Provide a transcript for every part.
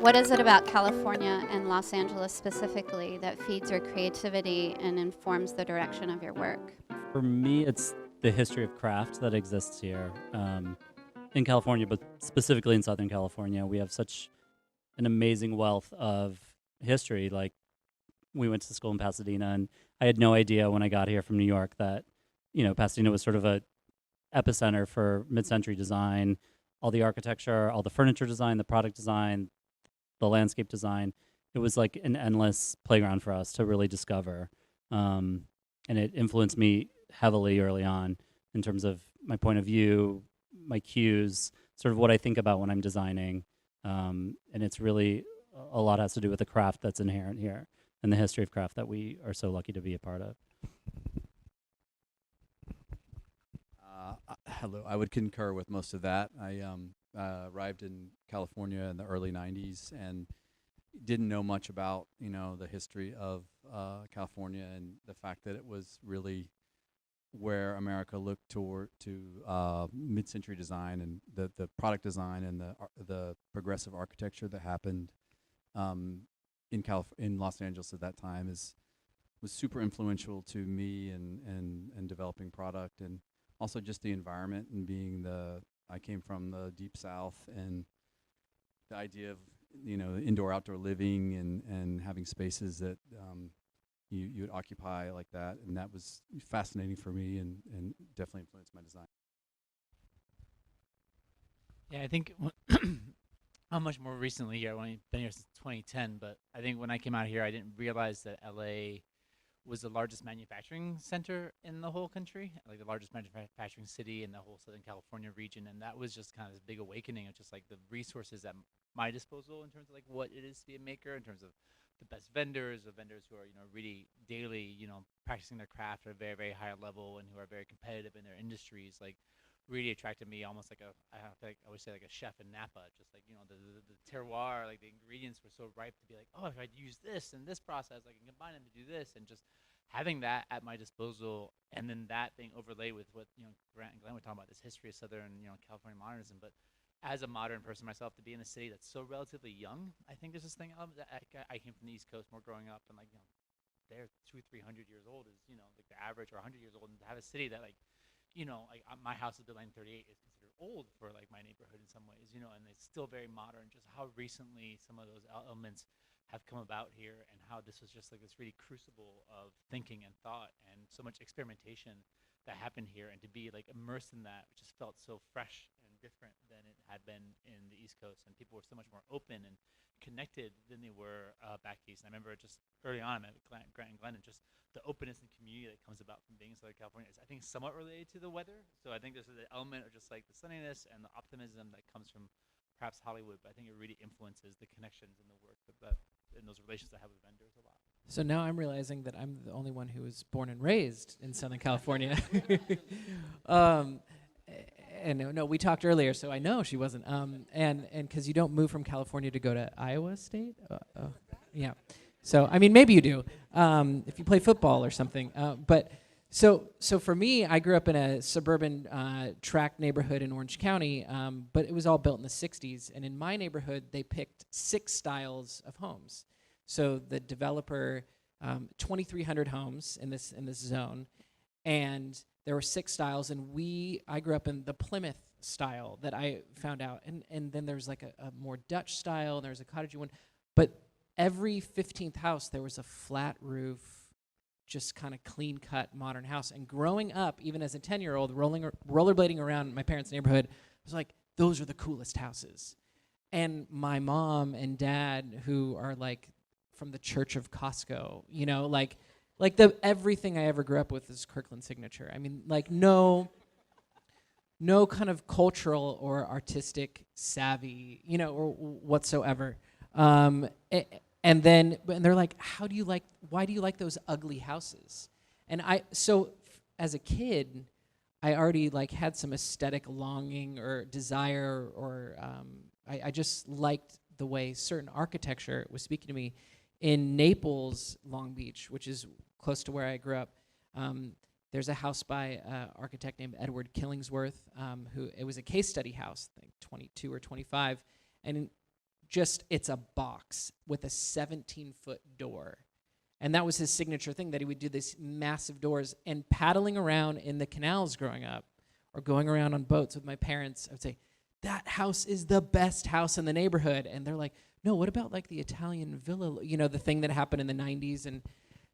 What is it about California and Los Angeles specifically that feeds your creativity and informs the direction of your work? For me, it's the history of craft that exists here in California, but specifically in Southern California. We have such an amazing wealth of history. Like, we went to school in Pasadena, and I had no idea when I got here from New York that, Pasadena was sort of a epicenter for mid-century design, all the architecture, all the furniture design, the product design, the landscape design. It was like an endless playground for us to really discover. And it influenced me heavily early on in terms of my point of view, my cues, sort of what I think about when I'm designing. And it's really a lot has to do with the craft that's inherent here and the history of craft that we are so lucky to be a part of. Hello, I would concur with most of that. I arrived in California in the early '90s and didn't know much about the history of California and the fact that it was really where America looked toward to mid-century design and the product design and the progressive architecture that happened in Los Angeles at that time was super influential to me and developing product, and also just the environment and I came from the deep south, and the idea of indoor outdoor living and having spaces that you would occupy like that, and that was fascinating for me and definitely influenced my design. Yeah, I think how much more recently here. I've only been here since 2010, but I think when I came out here, I didn't realize that LA was the largest manufacturing center in the whole country, like the largest manufacturing city in the whole Southern California region. And that was just kind of this big awakening of just like the resources at my disposal in terms of like what it is to be a maker, in terms of the best vendors, the vendors who are, really daily, practicing their craft at a very, very high level and who are very competitive in their industries. Like, really attracted me almost like I would say like a chef in Napa, just like, the terroir, like the ingredients were so ripe to be like, oh, if I use this and this process, I can combine them to do this, and just having that at my disposal, and then that being overlaid with what, Grant and Glenn were talking about, this history of Southern, California modernism. But as a modern person myself, to be in a city that's so relatively young, I think there's this thing, I came from the East Coast more growing up, and like, they're 200-300 years old is, like the average, or 100 years old, and to have a city that like, like my house is built in 1938 is considered old for like my neighborhood in some ways, and it's still very modern. Just how recently some of those elements have come about here, and how this was just like this really crucible of thinking and thought and so much experimentation that happened here, and to be like immersed in that, which just felt so fresh and different than it had been in the East Coast, and people were so much more open and connected than they were back east. And I remember just early on, I met Grant and Glenn, and just the openness and community that comes about from being in Southern California is, I think, somewhat related to the weather. So I think there's an element of just like the sunniness and the optimism that comes from perhaps Hollywood, but I think it really influences the connections and the work that and those relations I have with vendors a lot. So now I'm realizing that I'm the only one who was born and raised in Southern California. And no, we talked earlier, so I know she wasn't. And because you don't move from California to go to Iowa State, yeah. So I mean, maybe you do if you play football or something. But so for me, I grew up in a suburban tract neighborhood in Orange County, but it was all built in the '60s. And in my neighborhood, they picked 6 styles of homes. So the developer, 2,300 homes in this zone, and there were 6 styles. And I grew up in the Plymouth style that I found out, and then there's like a more Dutch style, and there's a cottagey one, but every 15th house, there was a flat roof, just kind of clean-cut modern house. And growing up, even as a 10-year-old, rollerblading around my parents' neighborhood, I was like, those are the coolest houses. And my mom and dad, who are like from the Church of Costco, like everything I ever grew up with is Kirkland signature. I mean, like no kind of cultural or artistic savvy, or whatsoever. And they're like, why do you like those ugly houses? And as a kid, I already like had some aesthetic longing or desire, or I just liked the way certain architecture was speaking to me. In Naples, Long Beach, which is close to where I grew up, there's a house by an architect named Edward Killingsworth, who it was a case study house, I think 22 or 25, and just it's a box with a 17-foot door. And that was his signature thing, that he would do these massive doors. And paddling around in the canals growing up, or going around on boats with my parents, I would say, that house is the best house in the neighborhood. And they're like, no, what about like the Italian villa, you know, the thing that happened in the 90s? And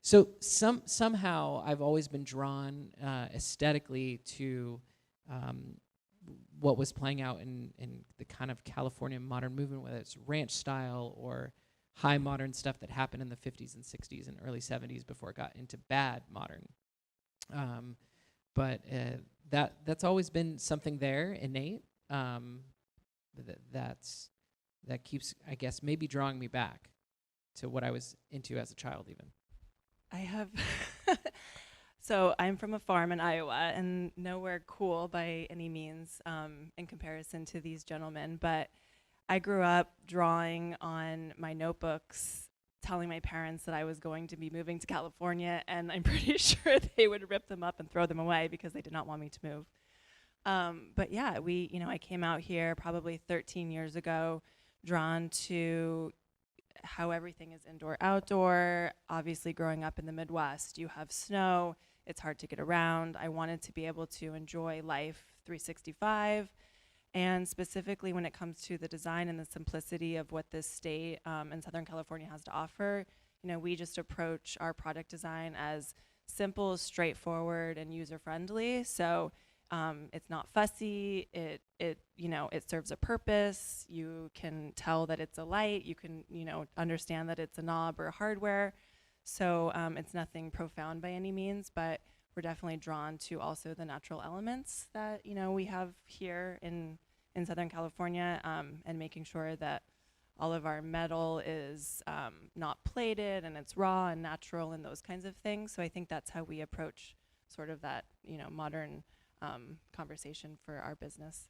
so somehow I've always been drawn aesthetically to what was playing out in the kind of California modern movement, whether it's ranch style or high modern stuff that happened in the 50s and 60s and early 70s before it got into bad modern. But that's always been something there, innate. That keeps, I guess, maybe drawing me back to what I was into as a child even. I have, so I'm from a farm in Iowa, and nowhere cool by any means in comparison to these gentlemen, but I grew up drawing on my notebooks, telling my parents that I was going to be moving to California, and I'm pretty sure they would rip them up and throw them away because they did not want me to move. But yeah, I came out here probably 13 years ago, drawn to how everything is indoor, outdoor. Obviously, growing up in the Midwest, you have snow, it's hard to get around. I wanted to be able to enjoy life 365. And specifically when it comes to the design and the simplicity of what this state in Southern California has to offer, we just approach our product design as simple, straightforward, and user-friendly. So it's not fussy. It serves a purpose. You can tell that it's a light. You can understand that it's a knob or hardware. So it's nothing profound by any means, but we're definitely drawn to also the natural elements that we have here in Southern California, and making sure that all of our metal is not plated and it's raw and natural and those kinds of things. So I think that's how we approach sort of that modern conversation for our business.